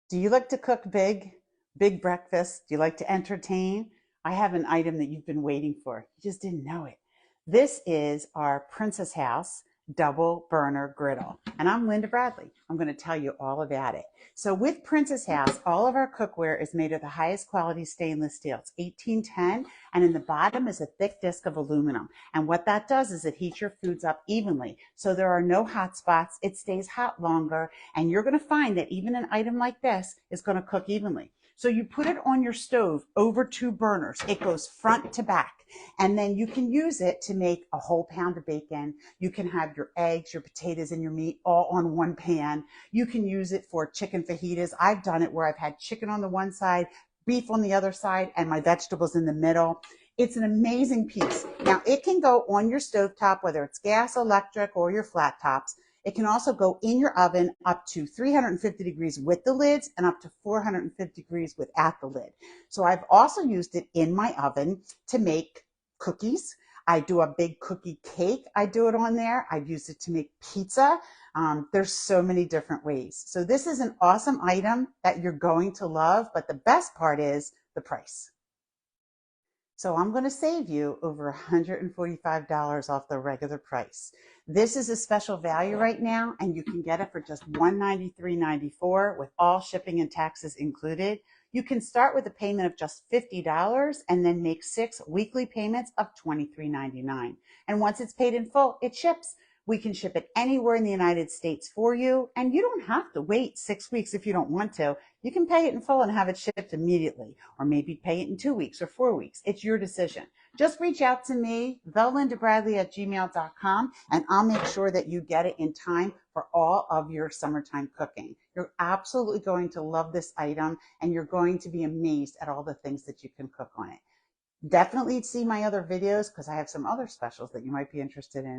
Do you like to cook big breakfast? Do you like to entertain? I have an item that you've been waiting for. You just didn't know it. This is our Princess House double burner griddle. And I'm Linda Bradley. I'm going to tell you all about it. So with Princess House, all of our cookware is made of the highest quality stainless steel. It's 1810, and in the bottom is a thick disc of aluminum. And what that does is it heats your foods up evenly. So there are no hot spots. It stays hot longer. And you're going to find that even an item like this is going to cook evenly. So you put it on your stove over 2 burners. It goes front to back. And then you can use it to make a whole pound of bacon. You can have your eggs, your potatoes, and your meat all on one pan. You can use it for chicken fajitas. I've done it where I've had chicken on the one side, beef on the other side, and my vegetables in the middle. It's an amazing piece. Now, it can go on your stovetop, whether it's gas, electric, or your flat tops. It can also go in your oven up to 350 degrees with the lids and up to 450 degrees without the lid. So I've also used it in my oven to make cookies. I do a big cookie cake. I do it on there. I've used it to make pizza. There's so many different ways. So this is an awesome item that you're going to love, but the best part is the price. So I'm going to save you over $145 off the regular price. This is a special value right now, and you can get it for just $193.94 with all shipping and taxes included. You can start with a payment of just $50 and then make 6 weekly payments of $23.99. And once it's paid in full, it ships. We can ship it anywhere in the United States for you, and you don't have to wait 6 weeks if you don't want to. You can pay it in full and have it shipped immediately, or maybe pay it in 2 weeks or 4 weeks. It's your decision. Just reach out to me, thelindabradley@gmail.com, and I'll make sure that you get it in time for all of your summertime cooking. You're absolutely going to love this item, and you're going to be amazed at all the things that you can cook on it. Definitely see my other videos because I have some other specials that you might be interested in.